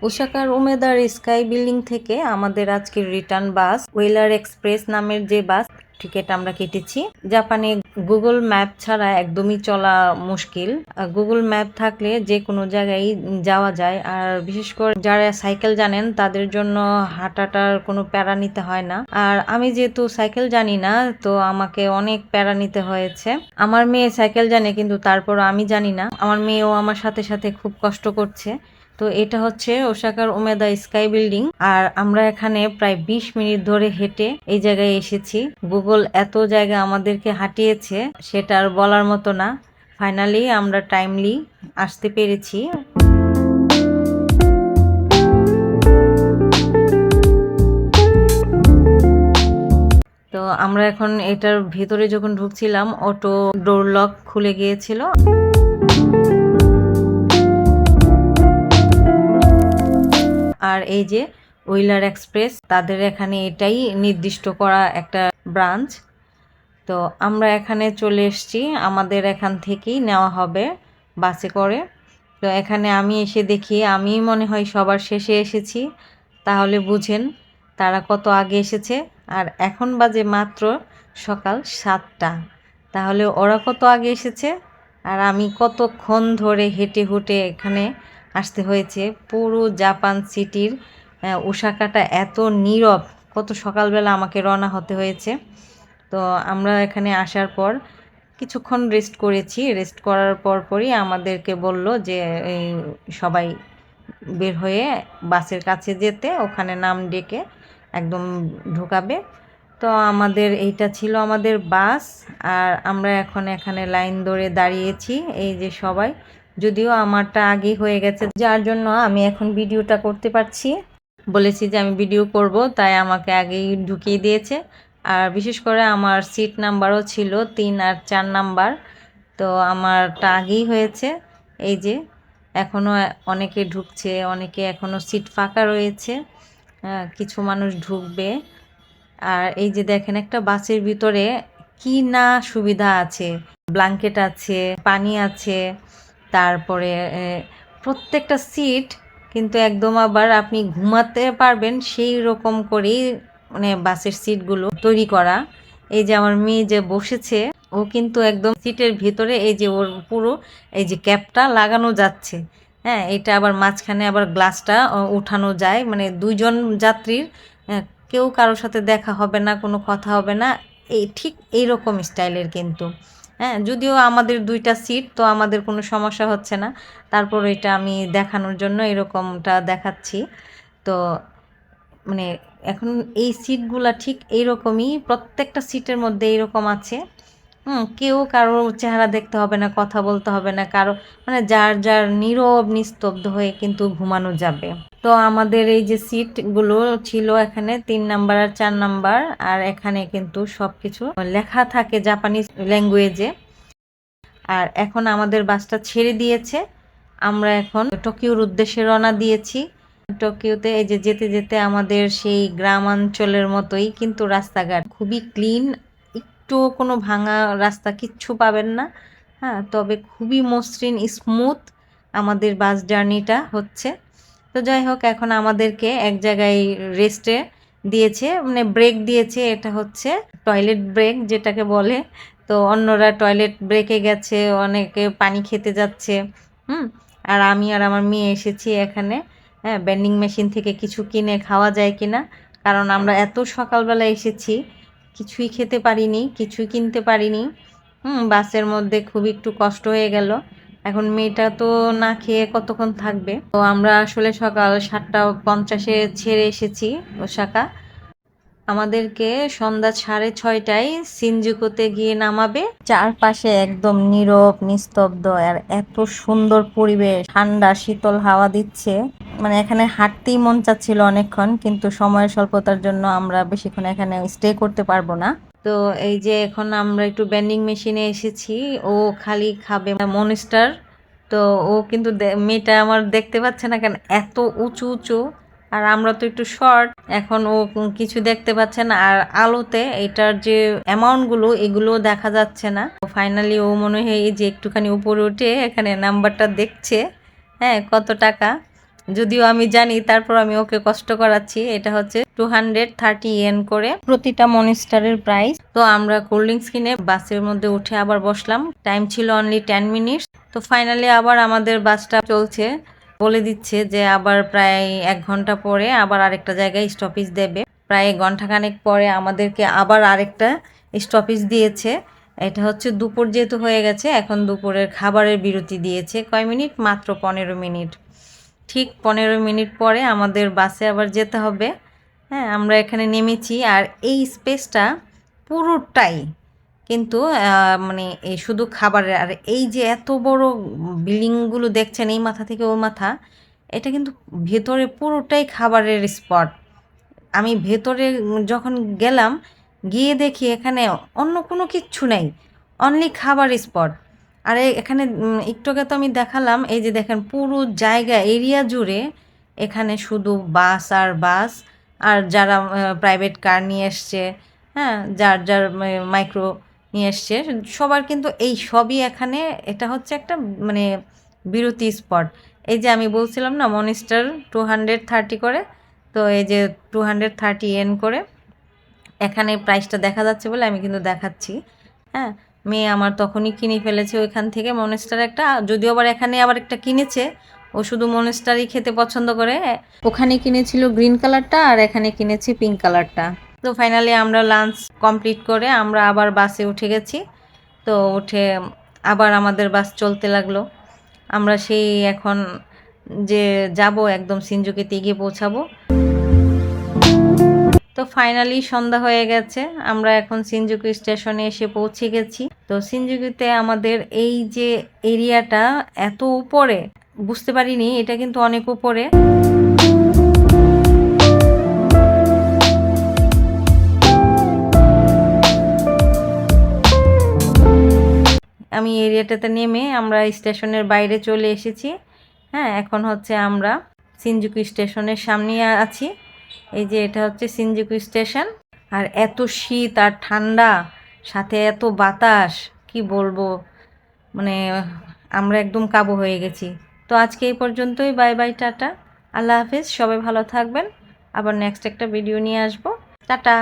ওসাকার উমেদার sky building থেকে আমাদের আজকের রিটার্ন বাস ওয়েলার এক্সপ্রেস নামের যে বাস টিকিট আমরা কেটেছি। জাপানে গুগল ম্যাপ ছাড়া একদমই চলা মুশকিল। গুগল ম্যাপ থাকলে যে কোনো জায়গায় যাওয়া যায়, আর বিশেষ করে যারা সাইকেল জানেন তাদের জন্য হাঁটাটার কোনো প্যারা নিতে হয় না। আর আমি যেহেতু সাইকেল জানি না, তো আমাকে অনেক প্যারা নিতে হয়েছে। আমার মেয়ে সাইকেল জানে, কিন্তু তারপর আমি জানি না। আমার মেয়েও আমার সাথে সাথে খুব কষ্ট করছে। তো এটা হচ্ছে ওসাকার উমেদা স্কাই বিল্ডিং, আর আমরা এখানে প্রায় 20 মিনিট ধরে হেঁটে এই জায়গায় এসেছি। গুগল এত জায়গা আমাদেরকে হাঁটিয়েছে সেটা আর বলার মতো না। ফাইনালি আমরা টাইমলি আসতে পেরেছি। তো আমরা এখন এটার ভেতরে যখন ঢুকছিলাম, অটো ডোর লক খুলে গিয়েছিল। আর এই যে ওয়েলার এক্সপ্রেস, তাদের এখানে এটাই নির্দিষ্ট করা একটা ব্রাঞ্চ। তো আমরা এখানে চলে এসেছি, আমাদের এখান থেকেই নেওয়া হবে বাসে করে। তো এখানে আমি এসে দেখি আমি মনে হয় সবার শেষে এসেছি। তাহলে বুঝেন তারা কত আগে এসেছে। আর এখন বাজে মাত্র সকাল 7টা। তাহলে ওরা কত আগে এসেছে আর আমি কতক্ষণ ধরে হেঁটে হুটে এখানে আসতে হয়েছে। পুরো জাপান সিটির ওসাকাটা এত নীরব, কত সকালবেলা আমাকে রওনা হতে হয়েছে। তো আমরা এখানে আসার পর কিছুক্ষণ রেস্ট করেছি। রেস্ট করার পরই আমাদেরকে বলল যে সবাই বের হয়ে বাসের কাছে যেতে, ওখানে নাম ডেকে একদম ঢোকাবে। তো আমাদের এইটা ছিল আমাদের বাস, আর আমরা এখন এখানে লাইন ধরে দাঁড়িয়েছি। এই যে সবাই, যদিও আমারটা আগেই হয়ে গেছে, যার জন্য আমি এখন ভিডিওটা করতে পারছি। বলেছি যে আমি ভিডিও করব, তাই আমাকে আগেই ঢুকিয়ে দিয়েছে। আর বিশেষ করে আমার সিট নাম্বারও ছিল 3 আর 4 নাম্বার। তো আমারটা আগেই হয়েছে। এই যে এখনও অনেকে ঢুকছে, অনেকে এখনও সিট ফাঁকা রয়েছে, কিছু মানুষ ঢুকবে। আর এই যে দেখেন, একটা বাসের ভিতরে কি না সুবিধা আছে, ব্ল্যাঙ্কেট আছে, পানি আছে, তারপরে প্রত্যেকটা সিট কিন্তু একদম আবার আপনি ঘুমাতে পারবেন সেই রকম করেই মানে বাসের সিটগুলো তৈরি করা। এই যে আমার মেয়ে যে বসেছে, ও কিন্তু একদম সিটের ভিতরে এই যে ওর পুরো এই যে ক্যাপটা লাগানো যাচ্ছে। হ্যাঁ, এটা আবার মাঝখানে আবার গ্লাসটা উঠানো যায়, মানে দুইজন যাত্রীর কেউ কারোর সাথে দেখা হবে না, কোনো কথা হবে না। এই ঠিক এইরকম স্টাইলের কিন্তু। হ্যাঁ, যদিও আমাদের 2টা সিট, তো আমাদের কোনো সমস্যা হচ্ছে না। তারপর এটা আমি দেখানোর জন্য এরকমটা দেখাচ্ছি। তো মানে এখন এই সিটগুলা ঠিক এইরকমই, প্রত্যেকটা সিটের মধ্যে এইরকম আছে। কেউ কারোর চেহারা দেখতে হবে না, কথা বলতে হবে না কারো, মানে যার যার নীরব নিস্তব্ধ হয়ে কিন্তু ঘুমানো যাবে। তো আমাদের এই যে সিটগুলো ছিল এখানে 3 নাম্বার আর 4 নাম্বার, আর এখানে কিন্তু সব কিছু লেখা থাকে জাপানিজ ল্যাঙ্গুয়েজে। আর এখন আমাদের বাসটা ছেড়ে দিয়েছে, আমরা এখন টোকিওর উদ্দেশ্যে রওনা দিয়েছি। টোকিওতে এই যে যেতে যেতে আমাদের সেই গ্রামাঞ্চলের মতোই কিন্তু রাস্তাঘাট খুবই ক্লিন, একটু কোনো ভাঙা রাস্তা কিচ্ছু পাবেন না। হ্যাঁ, তবে খুবই মসৃণ স্মুথ আমাদের বাস জার্নিটা হচ্ছে। তো যাই হোক, এখন আমাদেরকে এক জায়গায় রেস্টে দিয়েছে, মানে ব্রেক দিয়েছে, এটা হচ্ছে টয়লেট ব্রেক যেটাকে বলে। তো অন্যরা টয়লেট ব্রেকে গেছে, অনেকে পানি খেতে যাচ্ছে। আর আমি আর আমার মেয়ে এসেছি এখানে, হ্যাঁ, ভেন্ডিং মেশিন থেকে কিছু কিনে খাওয়া যায় কিনা, কারণ আমরা এত সকালবেলা এসেছি, কিছুই খেতে পারিনি, কিছুই কিনতে পারিনি। বাসের মধ্যে খুব একটু কষ্ট হয়ে গেল। এখন মেয়েটা তো না খেয়ে কতক্ষণ থাকবে। তো আমরা আসলে সকাল 7:50-এ ছেড়ে এসেছি ওসাকা। আমাদেরকে সন্ধ্যা 6:30টায় শিনজুকুতে গিয়ে নামাবে। চারপাশে একদম নীরব নিস্তব্ধ, আর এত সুন্দর পরিবেশ, ঠান্ডা শীতল হাওয়া দিচ্ছে, মানে এখানে হাঁটতেই মন চাচ্ছিল অনেকক্ষণ, কিন্তু সময়ের স্বল্পতার জন্য আমরা বেশিক্ষণ এখানে স্টে করতে পারবো না। তো এই যে এখন আমরা একটু বেন্ডিং মেশিনে এসেছি, ও খালি খাবে মনস্টার। তো ও কিন্তু মেয়েটা আমার দেখতে পাচ্ছে না, কেন এত উঁচু উঁচু, আর আমরা তো একটু শর্ট, এখন ও কিছু দেখতে পাচ্ছে না। আর আলোতে এটার যে অ্যামাউন্টগুলো এগুলো দেখা যাচ্ছে না। ফাইনালি ও মনে হয় যে একটুখানি উপরে উঠে এখানে নাম্বারটা দেখছে, হ্যাঁ, কত টাকা। যদিও আমি জানি, তারপর আমি ওকে কষ্ট করাচ্ছি। এটা হচ্ছে 230 ইয়েন করে প্রতিটা মনিস্টারের প্রাইস। তো আমরা কোল্ড ড্রিঙ্কস কিনে বাসের মধ্যে উঠে আবার বসলাম। টাইম ছিল অনলি 10 মিনিট। তো ফাইনালি আবার আমাদের বাসটা চলছে, বলে দিচ্ছে যে আবার প্রায় 1 ঘন্টা পরে আবার আরেকটা জায়গায় স্টপেজ দেবে। প্রায় ঘন্টাখানেক পরে আমাদেরকে আবার আরেকটা স্টপেজ দিয়েছে। এটা হচ্ছে দুপুর যেহেতু হয়ে গেছে, এখন দুপুরের খাবারের বিরতি দিয়েছে। কয় মিনিট? মাত্র 15 মিনিট। ঠিক 15 মিনিট পরে আমাদের বাসে আবার যেতে হবে। হ্যাঁ, আমরা এখানে নেমেছি। আর এই স্পেসটা পুরোটাই কিন্তু মানে এই শুধু খাবারের। আর এই যে এত বড় বিল্ডিংগুলো দেখছেন এই মাথা থেকে ওই মাথা, এটা কিন্তু ভেতরে পুরোটাই খাবারের স্পট। আমি ভেতরে যখন গেলাম, গিয়ে দেখি এখানে অন্য কোনো কিচ্ছু নেই, অনলি খাবার স্পট। আর এখানে একটু আগে তো আমি দেখালাম, এই যে দেখেন পুরো জায়গা এরিয়া জুড়ে এখানে শুধু বাস আর বাস। আর যারা প্রাইভেট কার নিয়ে এসছে, হ্যাঁ, যার যার মাইক্রো নিয়ে এসছে, সবার কিন্তু এই সবই এখানে। এটা হচ্ছে একটা মানে বিরতি স্পট। এই যে আমি বলছিলাম না মনিস্টার 230 করে, তো এই যে 230 ইয়েন করে এখানে প্রাইসটা দেখা যাচ্ছে বলে আমি কিন্তু দেখাচ্ছি। হ্যাঁ, মেয়ে আমার তখনই কিনে ফেলেছে ওইখান থেকে মনেস্টার একটা। যদিও আবার এখানে আবার একটা কিনেছে, ও শুধু মনেস্টারই খেতে পছন্দ করে। ওখানে কিনেছিল গ্রিন কালারটা আর এখানে কিনেছি পিঙ্ক কালারটা। তো ফাইনালি আমরা লাঞ্চ কমপ্লিট করে আমরা আবার বাসে উঠে গেছি। তো উঠে আবার আমাদের বাস চলতে লাগলো। আমরা সেই এখন যে যাব একদম সিনজুকিতে গিয়ে পৌঁছাবো। তো ফাইনালি সন্ধ্যা হয়ে গেছে, আমরা এখন সিনজুকু স্টেশনে এসে পৌঁছে গেছি। তো সিনজুকুতে আমাদের এই যে এরিয়াটা এত উপরে, বুঝতে পারিনি এটা কিন্তু অনেক উপরে। আমি এরিয়াটাতে নেমে আমরা স্টেশনের বাইরে চলে এসেছি। হ্যাঁ, এখন হচ্ছে আমরা সিনজুকু স্টেশনের সামনে আছি। এই যে এটা হচ্ছে সিনজুকু স্টেশন। আর এত শীত আর ঠান্ডা, সাথে এত বাতাস, কি বলবো, মানে আমরা একদম কাবু হয়ে গেছি। তো আজকে এই পর্যন্তই। বাই বাই, টাটা, আল্লাহ হাফিজ, সবাই ভালো থাকবেন। আবার নেক্সট একটা ভিডিও নিয়ে আসবো। টাটা।